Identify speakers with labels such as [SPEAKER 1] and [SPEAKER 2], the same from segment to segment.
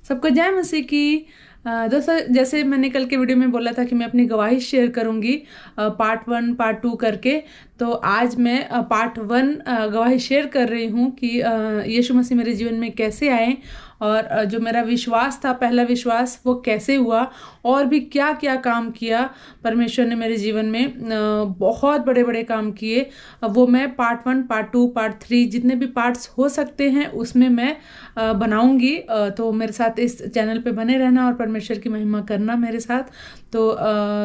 [SPEAKER 1] सबको जय मसीह की। दोस्तों, जैसे मैंने कल के वीडियो में बोला था कि मैं अपनी गवाही शेयर करूंगी पार्ट 1 पार्ट 2 करके। तो आज मैं पार्ट 1 गवाही शेयर कर रही हूँ कि यीशु मसीह मेरे जीवन में कैसे आए और जो मेरा विश्वास था, पहला विश्वास, वो कैसे हुआ और भी क्या क्या काम किया परमेश्वर ने मेरे जीवन में। बहुत बड़े बड़े काम किए। वो मैं पार्ट 1 पार्ट 2 पार्ट 3 जितने भी पार्ट्स हो सकते हैं उसमें मैं बनाऊंगी। तो मेरे साथ इस चैनल पे बने रहना और परमेश्वर की महिमा करना मेरे साथ। तो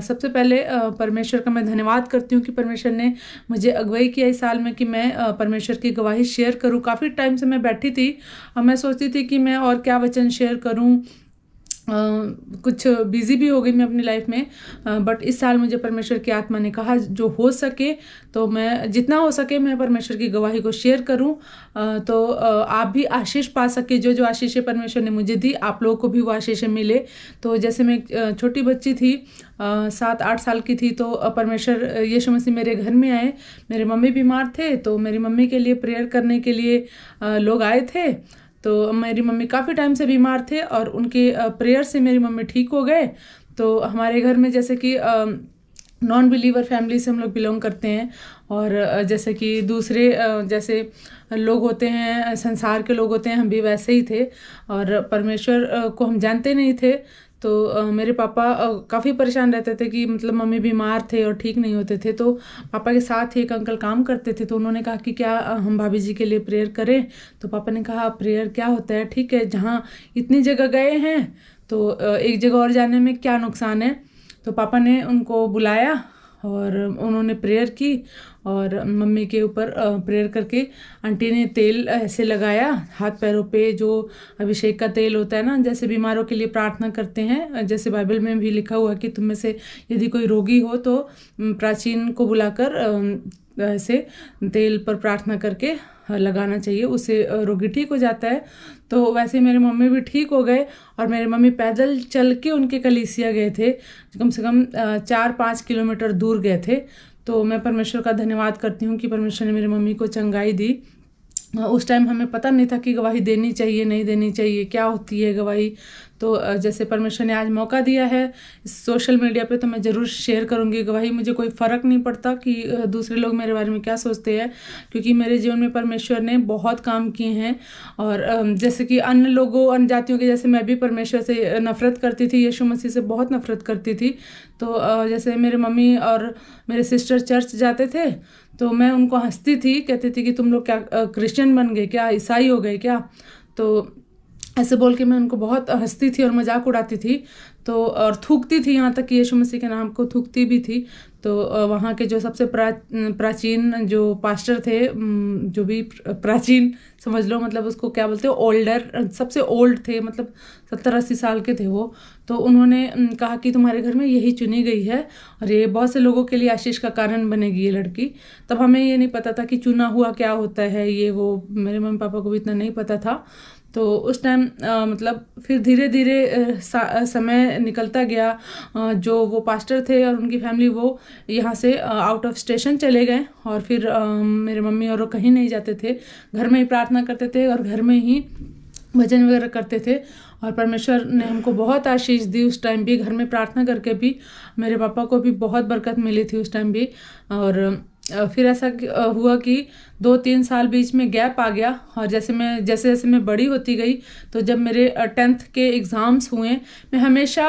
[SPEAKER 1] सबसे पहले परमेश्वर का मैं धन्यवाद करती हूँ कि परमेश्वर ने मुझे अगुवाई किया इस साल में कि मैं परमेश्वर की गवाही शेयर करूँ। काफ़ी टाइम से मैं बैठी थी और मैं सोचती थी कि मैं और क्या वचन शेयर करूँ। कुछ बिजी भी हो गई मैं अपनी लाइफ में, बट इस साल मुझे परमेश्वर की आत्मा ने कहा जो हो सके तो मैं जितना हो सके मैं परमेश्वर की गवाही को शेयर करूं। तो आप भी आशीष पा सके। जो जो आशीषें परमेश्वर ने मुझे दी आप लोगों को भी वो आशीषें मिले। तो जैसे मैं छोटी बच्ची थी, 7-8 साल की थी, तो परमेश्वर यीशु मसीह मेरे घर में आए। मेरे मम्मी बीमार थे तो मेरी मम्मी के लिए प्रेयर करने के लिए लोग आए थे। तो मेरी मम्मी काफ़ी टाइम से बीमार थे और उनके प्रेयर से मेरी मम्मी ठीक हो गए। तो हमारे घर में जैसे कि नॉन बिलीवर फैमिली से हम लोग बिलोंग करते हैं और जैसे कि दूसरे जैसे लोग होते हैं, संसार के लोग होते हैं, हम भी वैसे ही थे और परमेश्वर को हम जानते नहीं थे। तो मेरे पापा काफ़ी परेशान रहते थे कि मतलब मम्मी बीमार थे और ठीक नहीं होते थे। तो पापा के साथ ही एक अंकल काम करते थे, तो उन्होंने कहा कि क्या हम भाभी जी के लिए प्रेयर करें। तो पापा ने कहा प्रेयर क्या होता है, ठीक है, जहाँ इतनी जगह गए हैं तो एक जगह और जाने में क्या नुकसान है। तो पापा ने उनको बुलाया और उन्होंने प्रेयर की और मम्मी के ऊपर प्रेयर करके आंटी ने तेल ऐसे लगाया हाथ पैरों पे, जो अभिषेक का तेल होता है ना, जैसे बीमारों के लिए प्रार्थना करते हैं। जैसे बाइबल में भी लिखा हुआ है कि तुम में से यदि कोई रोगी हो तो प्राचीन को बुलाकर ऐसे तेल पर प्रार्थना करके लगाना चाहिए, उससे रोगी ठीक हो जाता है। तो वैसे मेरे मम्मी भी ठीक हो गए और मेरे मम्मी पैदल चल के उनके कलीसिया गए थे, कम से कम 4-5 किलोमीटर दूर गए थे। तो मैं परमेश्वर का धन्यवाद करती हूँ कि परमेश्वर ने मेरी मम्मी को चंगाई दी। उस टाइम हमें पता नहीं था कि गवाही देनी चाहिए नहीं देनी चाहिए, क्या होती है गवाही। तो जैसे परमेश्वर ने आज मौका दिया है सोशल मीडिया पे, तो मैं ज़रूर शेयर करूँगी गवाही। मुझे कोई फ़र्क नहीं पड़ता कि दूसरे लोग मेरे बारे में क्या सोचते हैं, क्योंकि मेरे जीवन में परमेश्वर ने बहुत काम किए हैं। और जैसे कि अन्य लोगों, अन्य जातियों के जैसे मैं भी परमेश्वर से नफ़रत करती थी, यीशु मसीह से बहुत नफ़रत करती थी। तो जैसे मेरे मम्मी और मेरे सिस्टर चर्च जाते थे तो मैं उनको हंसती थी, कहती थी कि तुम लोग क्या क्रिश्चियन बन गए क्या, ईसाई हो गए क्या। तो ऐसे बोल के मैं उनको बहुत हंसती थी और मजाक उड़ाती थी। तो और थूकती थी, यहाँ तक कि यीशु मसीह के नाम को थूकती भी थी। तो वहाँ के जो सबसे प्राचीन जो पास्टर थे, जो भी प्राचीन समझ लो, मतलब उसको क्या बोलते हो, ओल्डर, सबसे ओल्ड थे, मतलब 70-80 साल के थे वो। तो उन्होंने कहा कि तुम्हारे घर में यही चुनी गई है और ये बहुत से लोगों के लिए आशीष का कारण बनेगी ये लड़की। तब हमें ये नहीं पता था कि चुना हुआ क्या होता है, ये वो मेरे मम्मी पापा को भी इतना नहीं पता था। तो उस टाइम मतलब फिर धीरे धीरे समय निकलता गया। जो वो पास्टर थे और उनकी फैमिली वो यहाँ से आउट ऑफ स्टेशन चले गए और फिर मेरे मम्मी और वो कहीं नहीं जाते थे, घर में ही प्रार्थना करते थे और घर में ही भजन वगैरह करते थे। और परमेश्वर ने हमको बहुत आशीष दी उस टाइम भी, घर में प्रार्थना करके भी मेरे पापा को भी बहुत बरकत मिली थी उस टाइम भी। और फिर ऐसा हुआ कि 2-3 साल बीच में गैप आ गया और जैसे जैसे मैं बड़ी होती गई, तो जब मेरे 10th के एग्ज़ाम्स हुए, मैं हमेशा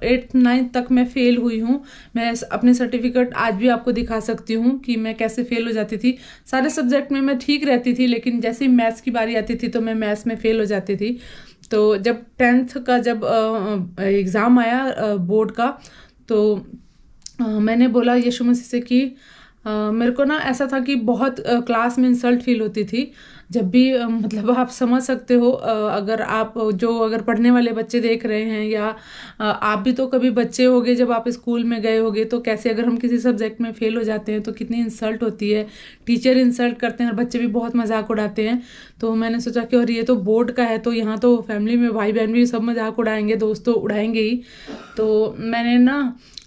[SPEAKER 1] 8th-9th तक मैं फ़ेल हुई हूँ। मैं अपने सर्टिफिकेट आज भी आपको दिखा सकती हूँ कि मैं कैसे फ़ेल हो जाती थी। सारे सब्जेक्ट में मैं ठीक रहती थी, लेकिन जैसे ही मैथ्स की बारी आती थी तो मैं मैथ्स में फ़ेल हो जाती थी। तो जब 10th का जब एग्ज़ाम आया बोर्ड का, तो मैंने बोला यीशु मसीह से कि मेरे को ना ऐसा था कि बहुत क्लास में इंसल्ट फील होती थी जब भी मतलब आप समझ सकते हो, अगर आप अगर पढ़ने वाले बच्चे देख रहे हैं या आप भी तो कभी बच्चे होगे जब आप स्कूल में गए होगे, तो कैसे अगर हम किसी सब्जेक्ट में फेल हो जाते हैं तो कितनी इंसल्ट होती है, टीचर इंसल्ट करते हैं और बच्चे भी बहुत मजाक उड़ाते हैं। तो मैंने सोचा कि और ये तो बोर्ड का है, तो यहाँ तो फैमिली में भाई बहन भी सब मजाक उड़ाएंगे, दोस्त तो उड़ाएंगे ही। तो मैंने ना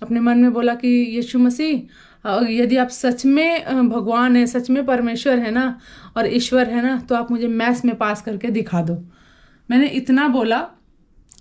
[SPEAKER 1] अपने मन में बोला कि यीशु मसीह, यदि आप सच में भगवान है, सच में परमेश्वर है ना और ईश्वर है ना, तो आप मुझे मैथ्स में पास करके दिखा दो। मैंने इतना बोला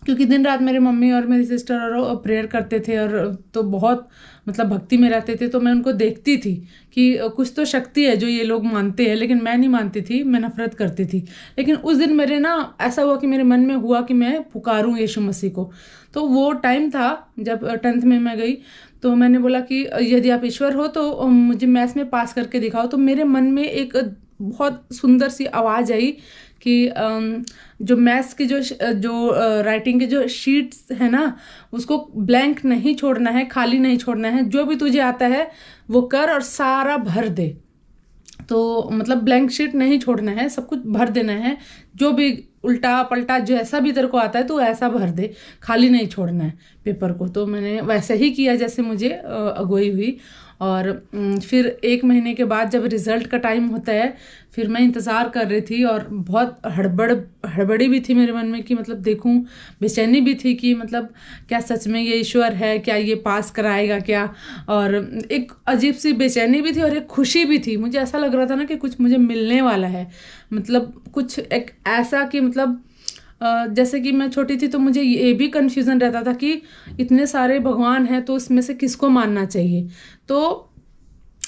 [SPEAKER 1] क्योंकि दिन रात मेरे मम्मी और मेरी सिस्टर और प्रेयर करते थे और तो बहुत मतलब भक्ति में रहते थे। तो मैं उनको देखती थी कि कुछ तो शक्ति है जो ये लोग मानते हैं, लेकिन मैं नहीं मानती थी, मैं नफरत करती थी। लेकिन उस दिन मेरे ना ऐसा हुआ कि मेरे मन में हुआ कि मैं पुकारूं यीशु मसीह को। तो वो टाइम था जब 10th में मैं गई। तो मैंने बोला कि यदि आप ईश्वर हो तो मुझे मैथ्स में पास करके दिखाओ। तो मेरे मन में एक बहुत सुंदर सी आवाज़ आई कि जो मैथ्स की जो राइटिंग के जो शीट्स है ना, उसको ब्लैंक नहीं छोड़ना है, खाली नहीं छोड़ना है, जो भी तुझे आता है वो कर और सारा भर दे। तो मतलब ब्लैंक शीट नहीं छोड़ना है, सब कुछ भर देना है, जो भी उल्टा पलटा जैसा भी तेरे को आता है तो ऐसा भर दे, खाली नहीं छोड़ना है पेपर को। तो मैंने वैसे ही किया जैसे मुझे अगुवाई हुई। और फिर 1 महीने के बाद जब रिज़ल्ट का टाइम होता है, फिर मैं इंतज़ार कर रही थी और बहुत हड़बड़ी भी थी मेरे मन में कि मतलब देखूं, बेचैनी भी थी कि मतलब क्या सच में ये ईश्वर है, क्या ये पास कराएगा क्या। और एक अजीब सी बेचैनी भी थी और एक खुशी भी थी। मुझे ऐसा लग रहा था ना कि कुछ मुझे मिलने वाला है, मतलब कुछ एक ऐसा कि मतलब जैसे कि मैं छोटी थी तो मुझे ये भी कन्फ्यूज़न रहता था कि इतने सारे भगवान हैं तो उसमें से किसको मानना चाहिए। तो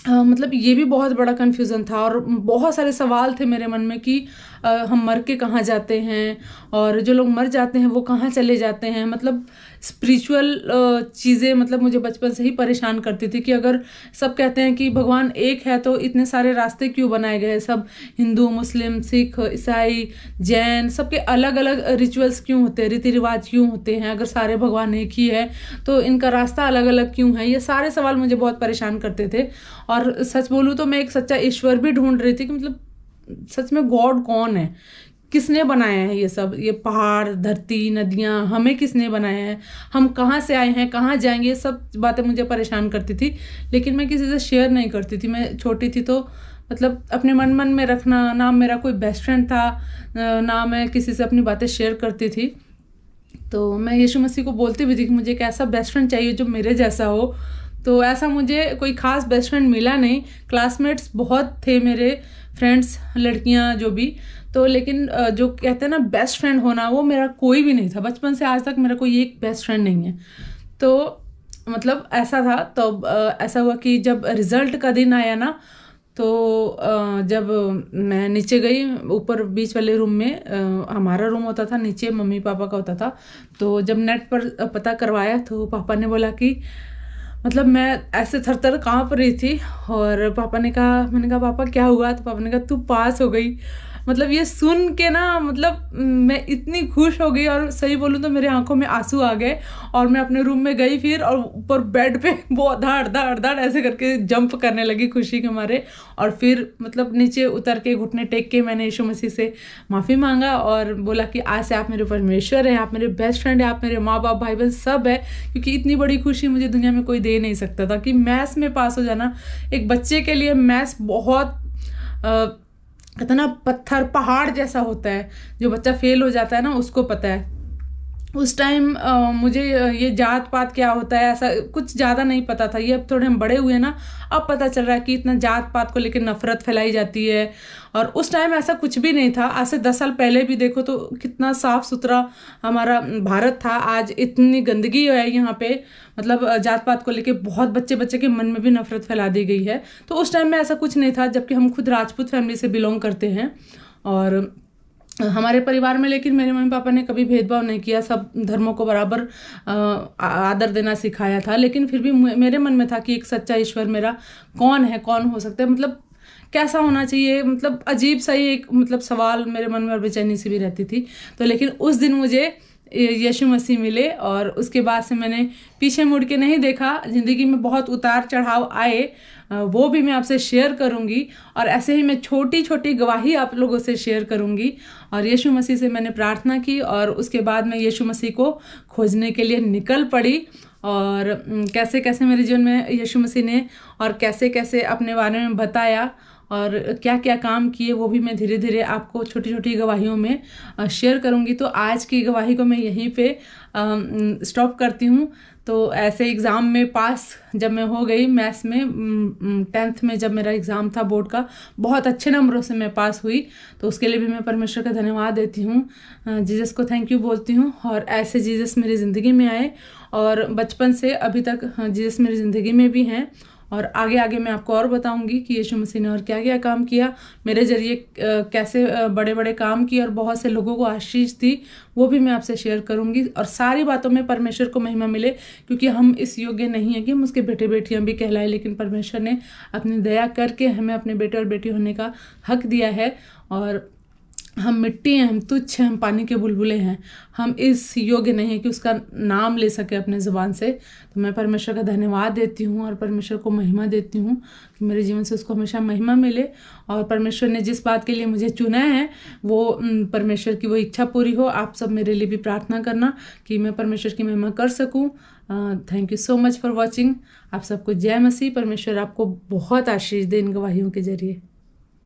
[SPEAKER 1] मतलब ये भी बहुत बड़ा कन्फ्यूज़न था और बहुत सारे सवाल थे मेरे मन में कि हम मर के कहाँ जाते हैं और जो लोग मर जाते हैं वो कहाँ चले जाते हैं। मतलब स्पिरिचुअल चीज़ें मतलब मुझे बचपन से ही परेशान करती थी कि अगर सब कहते हैं कि भगवान एक है तो इतने सारे रास्ते क्यों बनाए गए, सब हिंदू, मुस्लिम, सिख, ईसाई, जैन, सबके अलग अलग रिचुअल्स क्यों होते हैं, रीति रिवाज क्यों होते हैं। अगर सारे भगवान एक ही है तो इनका रास्ता अलग अलग क्यों है। ये सारे सवाल मुझे बहुत परेशान करते थे। और सच बोलूँ तो मैं एक सच्चा ईश्वर भी ढूंढ रही थी कि मतलब सच में गॉड कौन है, किसने बनाया है ये सब, ये पहाड़, धरती, नदियाँ, हमें किसने बनाया है, हम कहाँ से आए हैं, कहाँ जाएंगे, ये सब बातें मुझे परेशान करती थी। लेकिन मैं किसी से शेयर नहीं करती थी। मैं छोटी थी तो मतलब अपने मन में रखना, ना मेरा कोई बेस्ट फ्रेंड था, ना मैं किसी से अपनी बातें शेयर करती थी। तो मैं यीशु मसीह को बोलती भी थी कि मुझे एक ऐसा बेस्ट फ्रेंड चाहिए जो मेरे जैसा हो। तो ऐसा मुझे कोई ख़ास बेस्ट फ्रेंड मिला नहीं। क्लासमेट्स बहुत थे मेरे, फ्रेंड्स, लड़कियां जो भी। तो लेकिन जो कहते हैं ना बेस्ट फ्रेंड होना, वो मेरा कोई भी नहीं था। बचपन से आज तक मेरा कोई एक बेस्ट फ्रेंड नहीं है। तो मतलब ऐसा था। तो ऐसा हुआ कि जब रिज़ल्ट का दिन आया ना, तो जब मैं नीचे गई, ऊपर बीच वाले रूम में हमारा रूम होता था, नीचे मम्मी पापा का होता था। तो जब नेट पर पता करवाया तो पापा ने बोला कि मतलब मैं ऐसे थर थर काँप रही थी। और पापा ने कहा, मैंने कहा पापा क्या हुआ? तो पापा ने कहा तू पास हो गई। मतलब ये सुन के ना मतलब मैं इतनी खुश हो गई और सही बोलूँ तो मेरे आंखों में आंसू आ गए। और मैं अपने रूम में गई फिर, और ऊपर बेड पे बहुत धाड़ धाड़ धाड़ ऐसे करके जंप करने लगी खुशी के मारे। और फिर मतलब नीचे उतर के घुटने टेक के मैंने यीशु मसीह से माफ़ी मांगा और बोला कि आज से आप मेरे परमेश्वर हैं, आप मेरे बेस्ट फ्रेंड हैं, आप मेरे माँ बाप, भाई बहन सब है। क्योंकि इतनी बड़ी खुशी मुझे दुनिया में कोई दे नहीं सकता था कि मैथ्स में पास हो जाना। एक बच्चे के लिए मैथ्स बहुत कहते ना पत्थर पहाड़ जैसा होता है। जो बच्चा फेल हो जाता है ना उसको पता है। उस टाइम मुझे ये जात पात क्या होता है ऐसा कुछ ज़्यादा नहीं पता था। ये अब थोड़े हम बड़े हुए ना, अब पता चल रहा है कि इतना जात पात को लेकर नफरत फैलाई जाती है। और उस टाइम ऐसा कुछ भी नहीं था। आज से 10 साल पहले भी देखो तो कितना साफ सुथरा हमारा भारत था। आज इतनी गंदगी है यहाँ पे। मतलब जात पात को लेके बहुत बच्चे बच्चे के मन में भी नफरत फैला दी गई है। तो उस टाइम में ऐसा कुछ नहीं था, जबकि हम खुद राजपूत फैमिली से बिलोंग करते हैं। और हमारे परिवार में लेकिन मेरे मम्मी पापा ने कभी भेदभाव नहीं किया, सब धर्मों को बराबर आदर देना सिखाया था। लेकिन फिर भी मेरे मन में था कि एक सच्चा ईश्वर मेरा कौन है, कौन हो सकता है, मतलब कैसा होना चाहिए। मतलब अजीब सा ही एक मतलब सवाल मेरे मन में और बेचैनी सी भी रहती थी। तो लेकिन उस दिन मुझे यीशु मसीह मिले और उसके बाद से मैंने पीछे मुड़ के नहीं देखा। ज़िंदगी में बहुत उतार चढ़ाव आए, वो भी मैं आपसे शेयर करूंगी। और ऐसे ही मैं छोटी छोटी गवाही आप लोगों से शेयर करूंगी। और यीशु मसीह से मैंने प्रार्थना की और उसके बाद मैं यीशु मसीह को खोजने के लिए निकल पड़ी। और कैसे कैसे मेरे जीवन में यीशु मसीह ने और कैसे कैसे अपने बारे में बताया और क्या क्या काम किए वो भी मैं धीरे धीरे आपको छोटी छोटी गवाहियों में शेयर करूँगी। तो आज की गवाही को मैं यहीं पे स्टॉप करती हूँ। तो ऐसे एग्ज़ाम में पास जब मैं हो गई मैथ्स में 10th में, जब मेरा एग्ज़ाम था बोर्ड का, बहुत अच्छे नंबरों से मैं पास हुई। तो उसके लिए भी मैं परमेश्वर का धन्यवाद देती हूँ, जीसस को थैंक यू बोलती हूँ। और ऐसे जीसस मेरी ज़िंदगी में आए और बचपन से अभी तक जीसस मेरी ज़िंदगी में भी हैं। और आगे आगे मैं आपको और बताऊंगी कि यीशु मसीह ने और क्या क्या काम किया मेरे जरिए, कैसे बड़े बड़े काम किए और बहुत से लोगों को आशीष दी, वो भी मैं आपसे शेयर करूंगी। और सारी बातों में परमेश्वर को महिमा मिले, क्योंकि हम इस योग्य नहीं है कि हम उसके बेटे बेटियां भी कहलाए, लेकिन परमेश्वर ने अपनी दया करके हमें अपने बेटे और बेटी होने का हक दिया है। और हम मिट्टी हैं, हम तुच्छ हैं, हम पानी के बुलबुले हैं, हम इस योग्य नहीं है कि उसका नाम ले सके अपने ज़ुबान से। तो मैं परमेश्वर का धन्यवाद देती हूँ और परमेश्वर को महिमा देती हूँ कि मेरे जीवन से उसको हमेशा महिमा मिले। और परमेश्वर ने जिस बात के लिए मुझे चुना है वो परमेश्वर की वो इच्छा पूरी हो। आप सब मेरे लिए भी प्रार्थना करना कि मैं परमेश्वर की महिमा कर सकूँ। Thank you so much for watching. आप सबको जय मसीह। परमेश्वर आपको बहुत आशीष दे इन गवाहियों के जरिए।